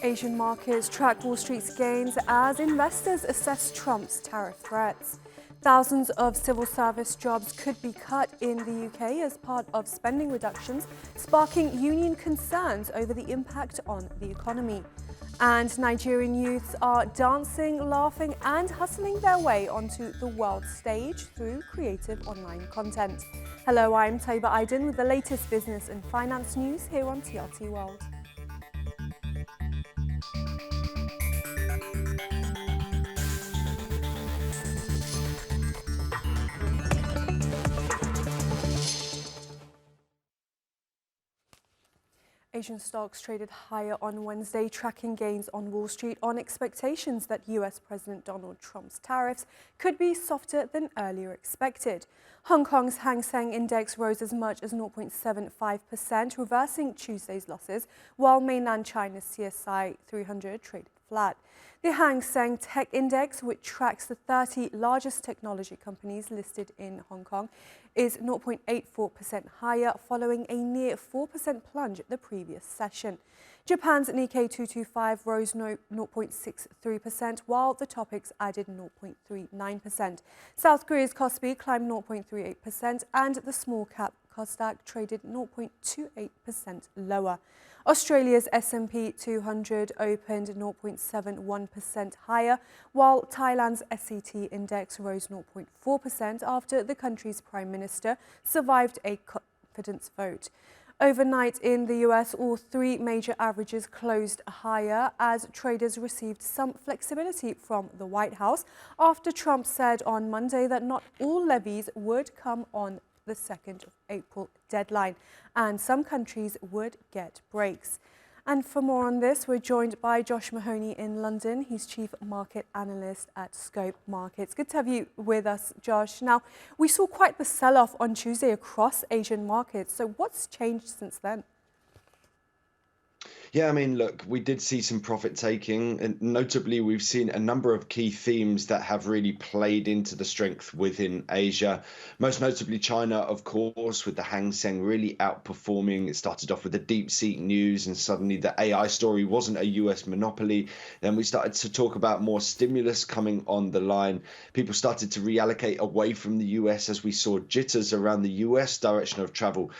Asian markets track Wall Street's gains as investors assess Trump's tariff threats. Thousands of civil service jobs could be cut in the UK as part of spending reductions, sparking union concerns over the impact on the economy. And Nigerian youths are dancing, laughing and hustling their way onto the world stage through creative online content. Hello, I'm Taiba Aydin with the latest business and finance news here on TRT World. Asian stocks traded higher on Wednesday, tracking gains on Wall Street on expectations that US President Donald Trump's tariffs could be softer than earlier expected. Hong Kong's Hang Seng Index rose as much as 0.75%, reversing Tuesday's losses, while mainland China's CSI 300 traded flat. The Hang Seng Tech Index, which tracks the 30 largest technology companies listed in Hong Kong, is 0.84% higher, following a near 4% plunge the previous session. Japan's Nikkei 225 rose 0.63%, while the Topix added 0.39%. South Korea's Kospi climbed 0.38%, and the small cap Kosdaq traded 0.28% lower. Australia's S&P 200 opened 0.71% higher, while Thailand's SET index rose 0.4% after the country's prime minister survived a confidence vote. Overnight in the US, all three major averages closed higher as traders received some flexibility from the White House after Trump said on Monday that not all levies would come on the 2nd of April deadline, and some countries would get breaks. And for more on this, we're joined by Josh Mahoney in London. He's Chief Market Analyst at Scope Markets. Good to have you with us, Josh. Now, we saw quite the sell-off on Tuesday across Asian markets. So what's changed since then? Yeah, I mean, look, we did see some profit taking, and notably we've seen a number of key themes that have really played into the strength within Asia. Most notably China, of course, with the Hang Seng really outperforming. It started off with the DeepSeek news, and suddenly the AI story wasn't a US monopoly. Then we started to talk about more stimulus coming on the line. People started to reallocate away from the US as we saw jitters around the US direction of travel,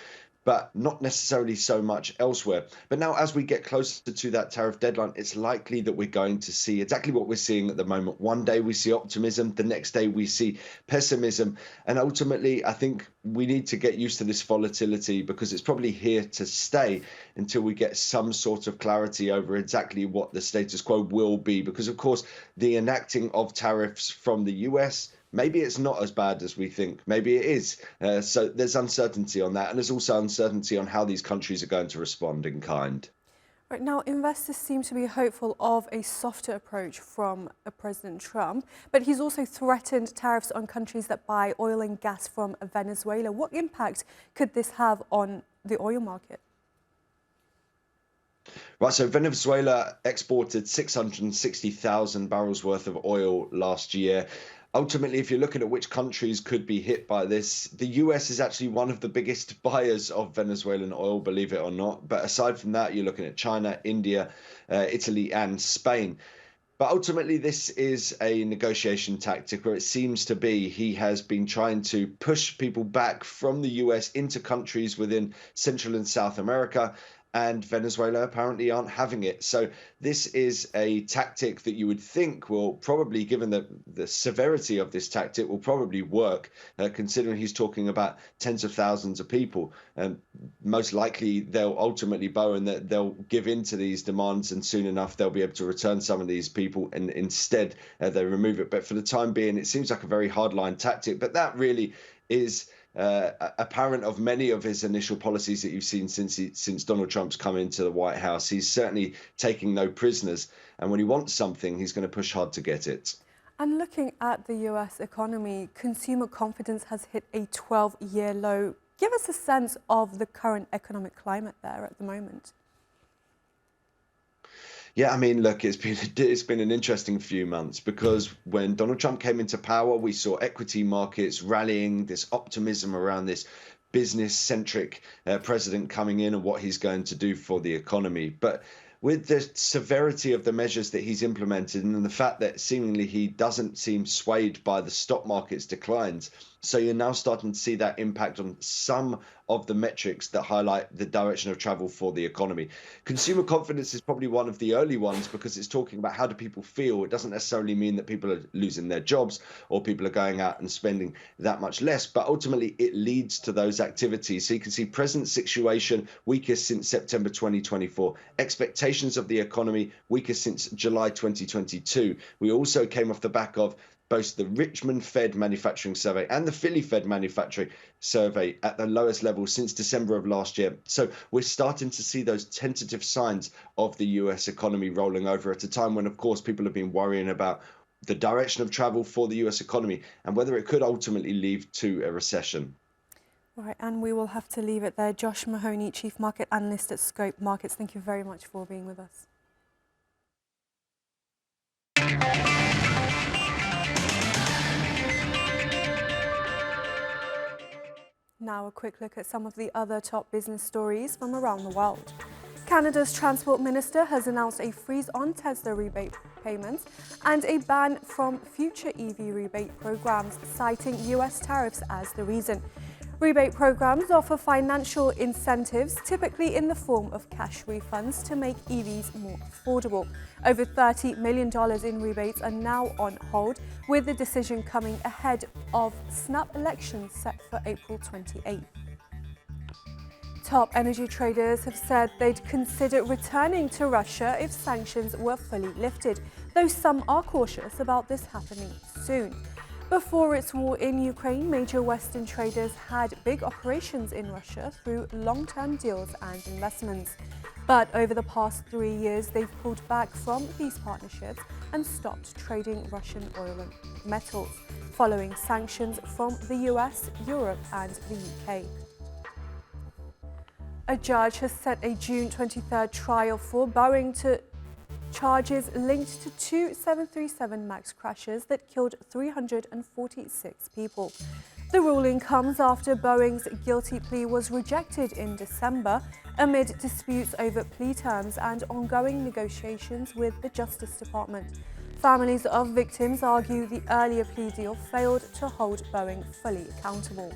but not necessarily so much elsewhere. But now, as we get closer to that tariff deadline, it's likely that we're going to see exactly what we're seeing at the moment. One day we see optimism, the next day we see pessimism. And ultimately, I think we need to get used to this volatility because it's probably here to stay until we get some sort of clarity over exactly what the status quo will be. Because, of course, the enacting of tariffs from the US, maybe it's not as bad as we think. Maybe it is. So there's uncertainty on that. And there's also uncertainty on how these countries are going to respond in kind. Right now, investors seem to be hopeful of a softer approach from President Trump, but he's also threatened tariffs on countries that buy oil and gas from Venezuela. What impact could this have on the oil market? Right, so Venezuela exported 660,000 barrels worth of oil last year. Ultimately, if you're looking at which countries could be hit by this, the US is actually one of the biggest buyers of Venezuelan oil, believe it or not. But aside from that, you're looking at China, India, Italy and Spain. But ultimately, this is a negotiation tactic where it seems to be he has been trying to push people back from the US into countries within Central and South America. And Venezuela apparently aren't having it. So this is a tactic that you would think will probably, given the severity of this tactic, will probably work, considering he's talking about tens of thousands of people. Most likely they'll ultimately bow and that they'll give in to these demands, and soon enough they'll be able to return some of these people, and instead they remove it. But for the time being, it seems like a very hardline tactic. But that really is apparent of many of his initial policies that you've seen since Donald Trump's come into the White House. He's certainly taking no prisoners, and when he wants something, he's going to push hard to get it. And looking at the US economy, consumer confidence has hit a 12-year low. Give us a sense of the current economic climate there at the moment. Yeah, I mean, look, it's been an interesting few months because when Donald Trump came into power, we saw equity markets rallying, this optimism around this business-centric president coming in and what he's going to do for the economy. But with the severity of the measures that he's implemented and the fact that seemingly he doesn't seem swayed by the stock market's declines. So you're now starting to see that impact on some of the metrics that highlight the direction of travel for the economy. Consumer confidence is probably one of the early ones because it's talking about how do people feel. It doesn't necessarily mean that people are losing their jobs or people are going out and spending that much less, but ultimately it leads to those activities. So you can see present situation weakest since September 2024, expectations of the economy weakest since July 2022. We also came off the back of both the Richmond Fed Manufacturing Survey and the Philly Fed Manufacturing Survey at the lowest level since December of last year. So we're starting to see those tentative signs of the US economy rolling over at a time when, of course, people have been worrying about the direction of travel for the US economy and whether it could ultimately lead to a recession. All right, and we will have to leave it there. Josh Mahoney, Chief Market Analyst at Scope Markets, thank you very much for being with us. Now a quick look at some of the other top business stories from around the world. Canada's Transport Minister has announced a freeze on Tesla rebate payments and a ban from future EV rebate programs, citing US tariffs as the reason. Rebate programs offer financial incentives, typically in the form of cash refunds, to make EVs more affordable. Over $30 million in rebates are now on hold, with the decision coming ahead of snap elections set for April 28. Top energy traders have said they'd consider returning to Russia if sanctions were fully lifted, though some are cautious about this happening soon. Before its war in Ukraine, major Western traders had big operations in Russia through long-term deals and investments. But over the past 3 years, they've pulled back from these partnerships and stopped trading Russian oil and metals, following sanctions from the US, Europe and the UK. A judge has set a June 23rd trial for Boeing to charges linked to two 737 MAX crashes that killed 346 people. The ruling comes after Boeing's guilty plea was rejected in December amid disputes over plea terms and ongoing negotiations with the Justice Department. Families of victims argue the earlier plea deal failed to hold Boeing fully accountable.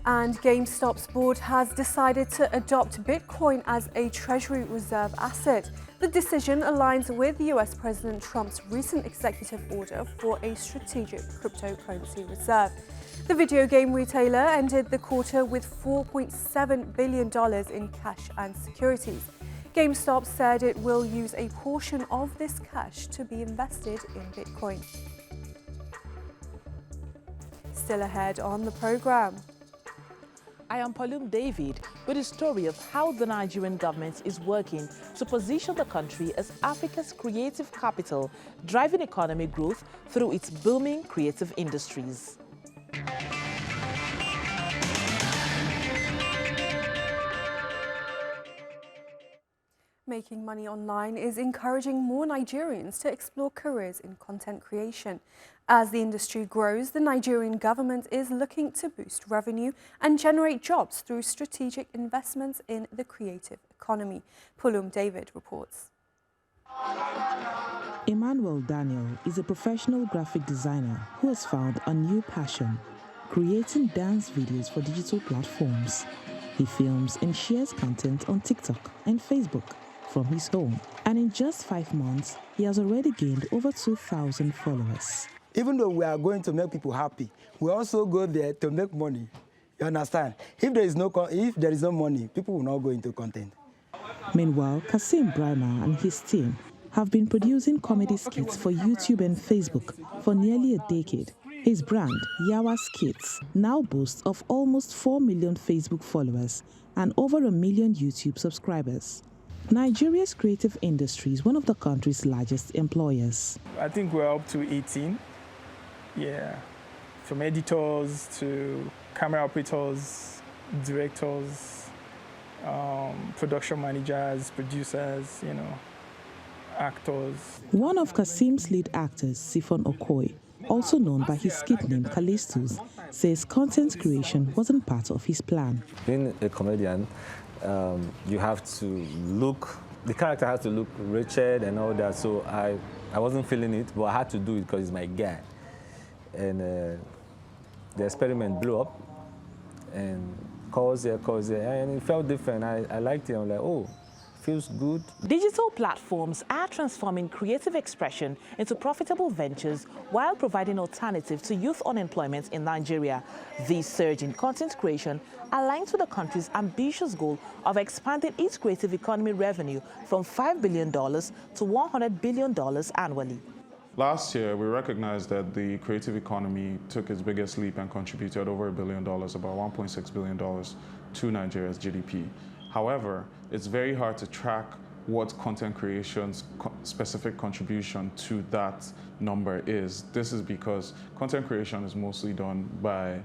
And GameStop's board has decided to adopt Bitcoin as a Treasury reserve asset. The decision aligns with US President Trump's recent executive order for a strategic cryptocurrency reserve. The video game retailer ended the quarter with $4.7 billion in cash and securities. GameStop said it will use a portion of this cash to be invested in Bitcoin. Still ahead on the program. I am Palum David with a story of how the Nigerian government is working to position the country as Africa's creative capital, driving economic growth through its booming creative industries. Making money online is encouraging more Nigerians to explore careers in content creation. As the industry grows, the Nigerian government is looking to boost revenue and generate jobs through strategic investments in the creative economy. Pulum David reports. Emmanuel Daniel is a professional graphic designer who has found a new passion, creating dance videos for digital platforms. He films and shares content on TikTok and Facebook from his home. And in just 5 months, he has already gained over 2,000 followers. Even though we are going to make people happy, we also go there to make money. You understand? If there is no money, people will not go into content. Meanwhile, Kasim Brahma and his team have been producing comedy skits for YouTube and Facebook for nearly a decade. His brand, Yawa Skits, now boasts of almost 4 million Facebook followers and over 1 million YouTube subscribers. Nigeria's creative industry is one of the country's largest employers. I think we're up to 18. Yeah, from editors to camera operators, directors, production managers, producers, actors. One of Kasim's lead actors, Sifon Okoye, also known by his skit name Callistus, says content creation wasn't part of his plan. Being a comedian, You have to look, the character has to look Richard and all that. So I wasn't feeling it, but I had to do it because he's my guy. And the experiment blew up, and calls there, and it felt different. I liked it. I'm like, oh, feels good. Digital platforms are transforming creative expression into profitable ventures while providing alternatives to youth unemployment in Nigeria. This surge in content creation aligns with the country's ambitious goal of expanding its creative economy revenue from $5 billion to $100 billion annually. Last year, we recognized that the creative economy took its biggest leap and contributed over $1 billion, about $1.6 billion to Nigeria's GDP. However, it's very hard to track what content creation's specific contribution to that number is. This is because content creation is mostly done by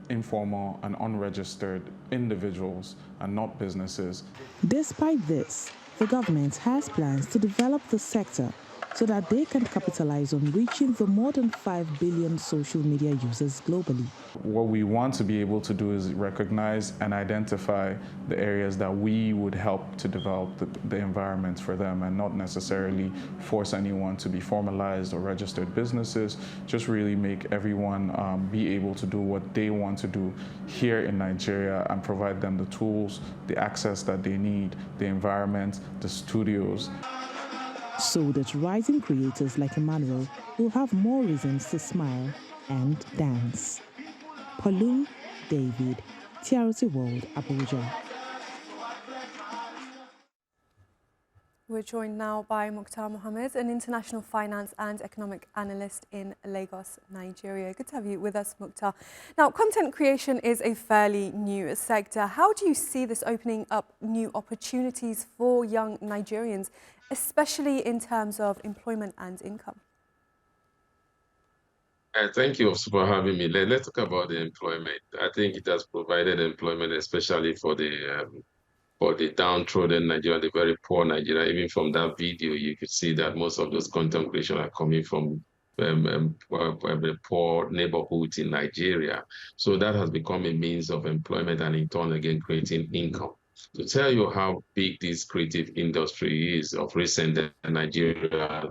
informal and unregistered individuals and not businesses. Despite this, the government has plans to develop the sector so that they can capitalize on reaching the more than 5 billion social media users globally. What we want to be able to do is recognize and identify the areas that we would help to develop the environment for them, and not necessarily force anyone to be formalized or registered businesses. Just really make everyone be able to do what they want to do here in Nigeria, and provide them the tools, the access that they need, the environment, the studios. So that rising creators like Emmanuel will have more reasons to smile and dance. Palum David, TRT World, Abuja. We're joined now by Mukhtar Mohammed, an international finance and economic analyst in Lagos, Nigeria. Good to have you with us, Mukhtar. Now, content creation is a fairly new sector. How do you see this opening up new opportunities for young Nigerians, especially in terms of employment and income? Thank you for having me. Let's talk about the employment. I think it has provided employment, especially for the downtrodden Nigeria, the very poor Nigeria. Even from that video, you could see that most of those content creation are coming from the poor neighborhoods in Nigeria. So that has become a means of employment, and in turn, again, creating income. To tell you how big this creative industry is, of recent, the Nigeria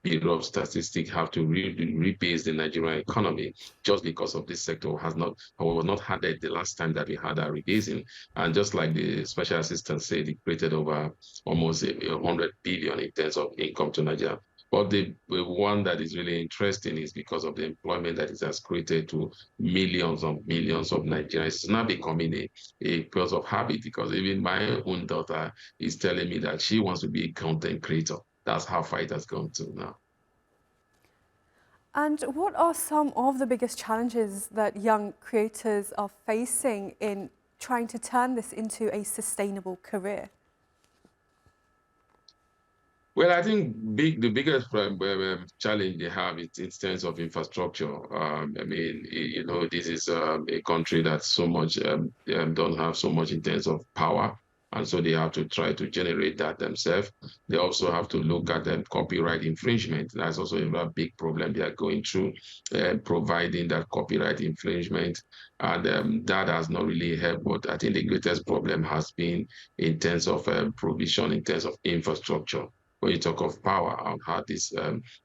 Bureau of Statistics have to rebase the Nigerian economy just because of this sector was not had it the last time that we had a rebasing. And just like the special assistant said, it created over almost 100 billion in terms of income to Nigeria. But the one that is really interesting is because of the employment that it has created to millions of Nigerians. It's now becoming a cause of habit, because even my own daughter is telling me that she wants to be a content creator. That's how far it has gone to now. And what are some of the biggest challenges that young creators are facing in trying to turn this into a sustainable career? Well, I think the biggest challenge they have is in terms of infrastructure. I mean, you know, this is a country that so much don't have so much in terms of power, and so they have to try to generate that themselves. They also have to look at copyright infringement. That's also a big problem they are going through, providing that copyright infringement, and that has not really helped. But I think the greatest problem has been in terms of provision, in terms of infrastructure. When you talk of power and how this,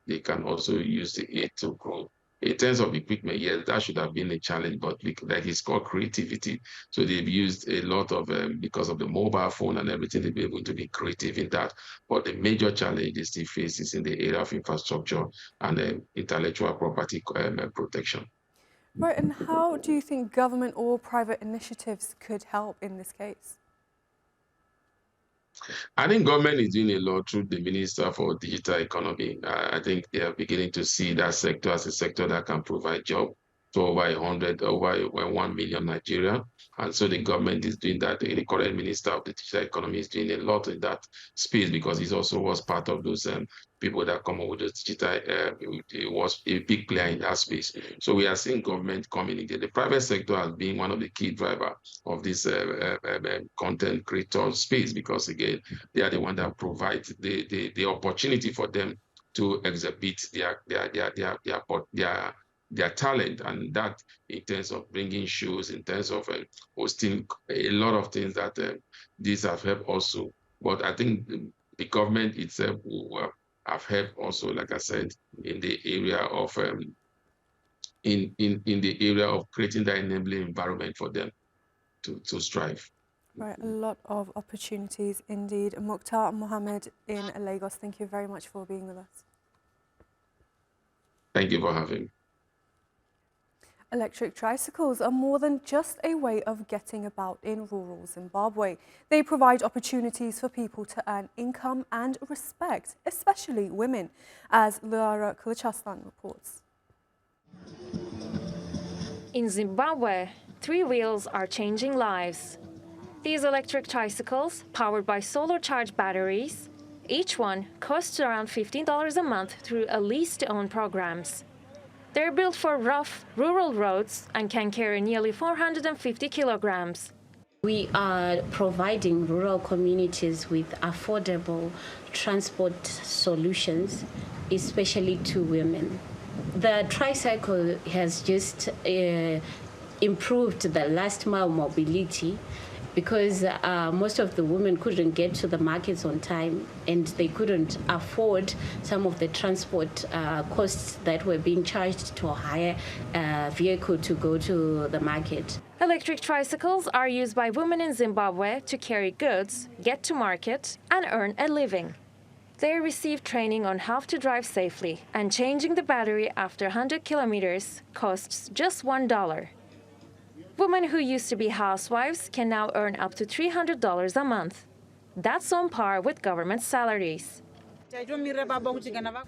they can also use it to grow. In terms of equipment, yes, that should have been a challenge, but like it's called creativity. So they've used a lot of, because of the mobile phone and everything, they've been able to be creative in that. But the major challenge they still face is in the area of infrastructure and intellectual property protection. Right, and how do you think government or private initiatives could help in this case? I think government is doing a lot through the Minister for Digital Economy. I think they are beginning to see that sector as a sector that can provide jobs to over 1 million Nigerians. And so the government is doing that. The current Minister of the Digital Economy is doing a lot in that space, because he also was part of those people that come up with the digital, he was a big player in that space. So we are seeing government coming in. The private sector has been one of the key drivers of this content creator space, because again, they are the one that provide the opportunity for them to exhibit their their talent, and that in terms of bringing shows, in terms of hosting a lot of things that these have helped also. But I think the government itself will have helped also, like I said, in the area of in the area of creating that enabling environment for them to strive. Right, a lot of opportunities indeed. Mukhtar Mohammed in Lagos, thank you very much for being with us. Thank you for having me. Electric tricycles are more than just a way of getting about in rural Zimbabwe. They provide opportunities for people to earn income and respect, especially women, as Lara Kulachastan reports. In Zimbabwe, three wheels are changing lives. These electric tricycles, powered by solar-charged batteries, each one costs around $15 a month through a lease-to-own programs. They're built for rough, rural roads and can carry nearly 450 kilograms. We are providing rural communities with affordable transport solutions, especially to women. The tricycle has just improved the last mile mobility because most of the women couldn't get to the markets on time and they couldn't afford some of the transport costs that were being charged to hire a vehicle to go to the market. Electric tricycles are used by women in Zimbabwe to carry goods, get to market, and earn a living. They receive training on how to drive safely, and changing the battery after 100 kilometers costs just $1. Women who used to be housewives can now earn up to $300 a month. That's on par with government salaries.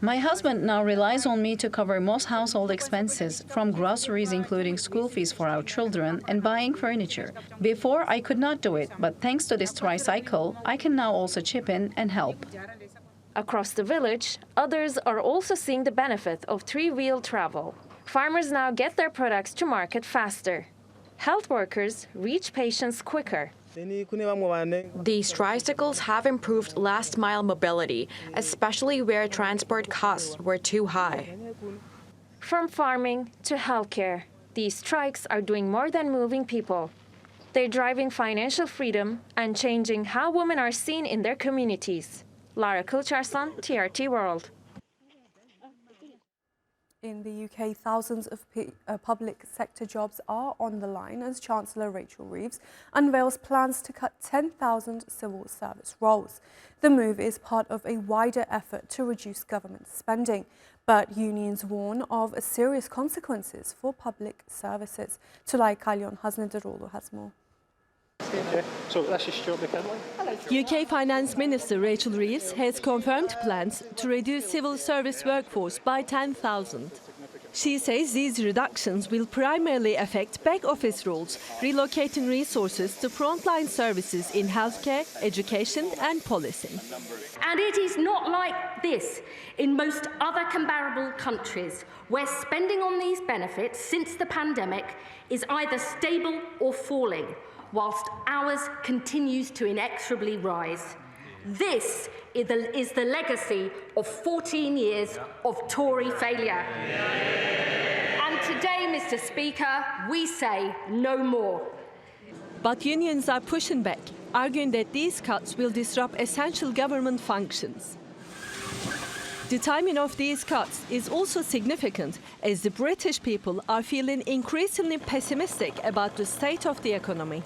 My husband now relies on me to cover most household expenses, from groceries including school fees for our children and buying furniture. Before, I could not do it, but thanks to this tricycle, I can now also chip in and help. Across the village, others are also seeing the benefit of three-wheel travel. Farmers now get their products to market faster. Health workers reach patients quicker. These tricycles have improved last-mile mobility, especially where transport costs were too high. From farming to healthcare, these trikes are doing more than moving people. They're driving financial freedom and changing how women are seen in their communities. Lara Kulcharsan, TRT World. In the UK, thousands of public sector jobs are on the line as Chancellor Rachel Reeves unveils plans to cut 10,000 civil service roles. The move is part of a wider effort to reduce government spending, but unions warn of serious consequences for public services. Tulay Kalyon Haznederoğlu has more. So let's just show the headline. UK Finance Minister Rachel Reeves has confirmed plans to reduce civil service workforce by 10,000. She says these reductions will primarily affect back office roles, relocating resources to frontline services in healthcare, education and policing. And it is not like this in most other comparable countries, where spending on these benefits since the pandemic is either stable or falling, whilst ours continues to inexorably rise. This is the legacy of 14 years of Tory failure. And today, Mr. Speaker, we say no more. But unions are pushing back, arguing that these cuts will disrupt essential government functions. The timing of these cuts is also significant, as the British people are feeling increasingly pessimistic about the state of the economy.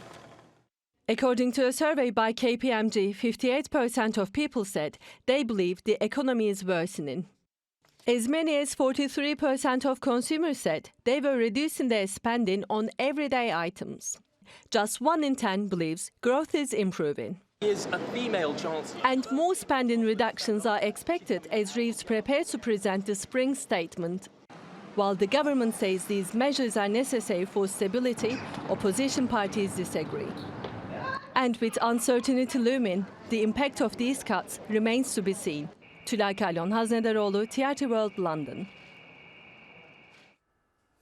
According to a survey by KPMG, 58% of people said they believe the economy is worsening. As many as 43% of consumers said they were reducing their spending on everyday items. Just 1 in 10 believes growth is improving. Is a female chancellor. And more spending reductions are expected as Reeves prepares to present the spring statement. While the government says these measures are necessary for stability, opposition parties disagree. And with uncertainty looming, the impact of these cuts remains to be seen. Tulay Kalyon Haznederoğlu, TRT World, London.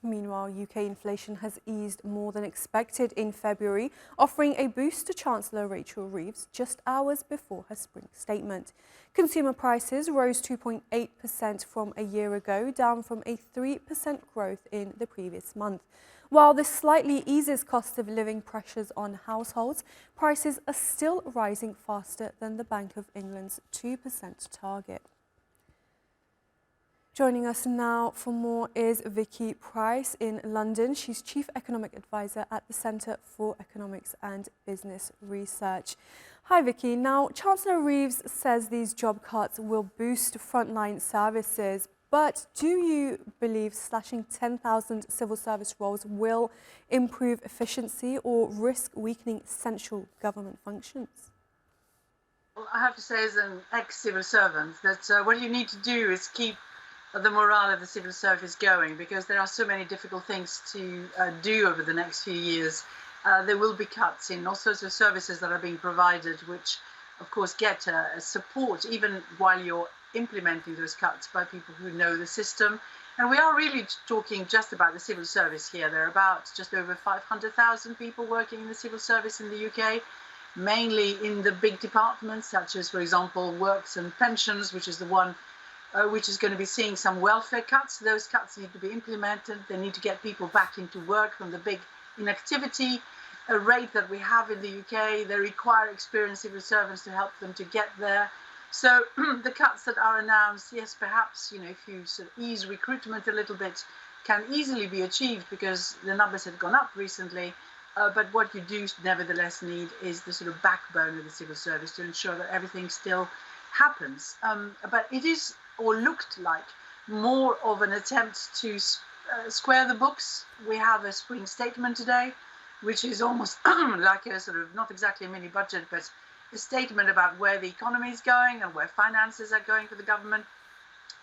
Meanwhile, UK inflation has eased more than expected in February, offering a boost to Chancellor Rachel Reeves just hours before her spring statement. Consumer prices rose 2.8% from a year ago, down from a 3% growth in the previous month. While this slightly eases cost of living pressures on households, prices are still rising faster than the Bank of England's 2% target. Joining us now for more is Vicky Price in London. She's Chief Economic Advisor at the Centre for Economics and Business Research. Hi Vicky. Now, Chancellor Reeves says these job cuts will boost frontline services, but do you believe slashing 10,000 civil service roles will improve efficiency or risk weakening essential government functions? Well, I have to say as an ex-civil servant that what you need to do is keep the morale of the civil service going, because there are so many difficult things to do over the next few years. There will be cuts in all sorts of services that are being provided, which of course get support even while you're implementing those cuts by people who know the system. And we are really talking just about the civil service here. There are about just over 500,000 people working in the civil service in the UK, mainly in the big departments such as, for example, works and pensions, which is the one which is going to be seeing some welfare cuts. Those cuts need to be implemented. They need to get people back into work from the big inactivity rate that we have in the UK. They require experienced civil servants to help them to get there. So the cuts that are announced, yes, perhaps, if you sort of ease recruitment a little bit, can easily be achieved because the numbers have gone up recently. But what you do nevertheless need is the sort of backbone of the civil service to ensure that everything still happens. But it is, or looked like, more of an attempt to square the books. We have a spring statement today, which is almost like a sort of, not exactly a mini budget, but a statement about where the economy is going and where finances are going for the government.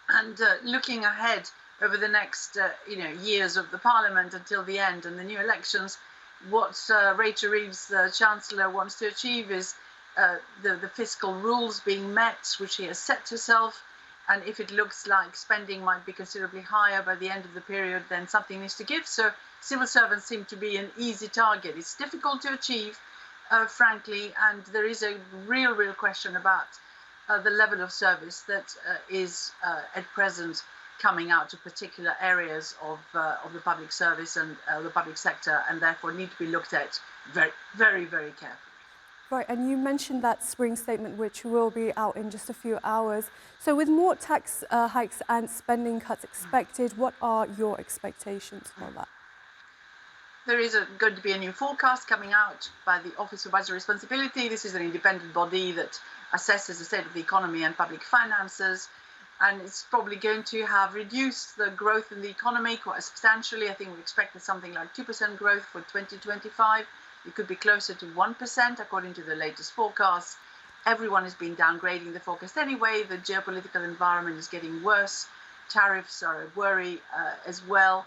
And looking ahead over the next years of the parliament until the end and the new elections, what Rachel Reeves, the Chancellor, wants to achieve is the fiscal rules being met, which she has set herself. And if it looks like spending might be considerably higher by the end of the period, then something needs to give. So civil servants seem to be an easy target. It's difficult to achieve, frankly, and there is a real question about the level of service that is at present coming out to particular areas of the public service and the public sector, and therefore need to be looked at very carefully. Right, and you mentioned that spring statement, which will be out in just a few hours. So with more tax hikes and spending cuts expected, what are your expectations for that? There is going to be a new forecast coming out by the Office for Budget Responsibility. This is an independent body that assesses the state of the economy and public finances. And it's probably going to have reduced the growth in the economy quite substantially. I think we expected something like 2% growth for 2025. It could be closer to 1% according to the latest forecast. Everyone has been downgrading the forecast anyway. The geopolitical environment is getting worse. Tariffs are a worry as well.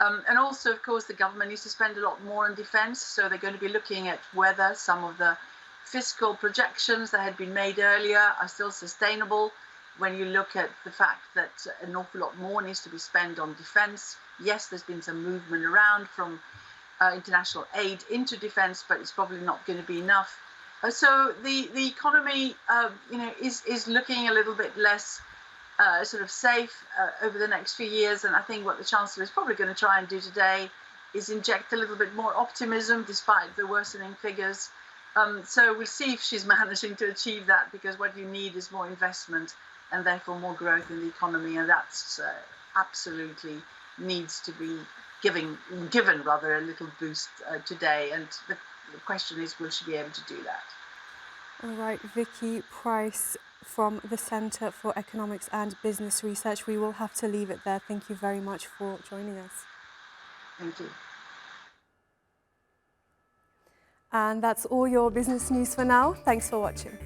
And also, of course, the government needs to spend a lot more on defence. So they're going to be looking at whether some of the fiscal projections that had been made earlier are still sustainable. When you look at the fact that an awful lot more needs to be spent on defence. Yes, there's been some movement around from international aid into defence, but it's probably not going to be enough. So the economy, is looking a little bit less sort of safe over the next few years. And I think what the Chancellor is probably going to try and do today is inject a little bit more optimism despite the worsening figures. So we'll see if she's managing to achieve that, because what you need is more investment and therefore more growth in the economy, and that's absolutely needs to be given rather a little boost today. And the question is, will she be able to do that? All right, Vicky Price from the Centre for Economics and Business Research. We will have to leave it there. Thank you very much for joining us. Thank you. And that's all your business news for now. Thanks for watching.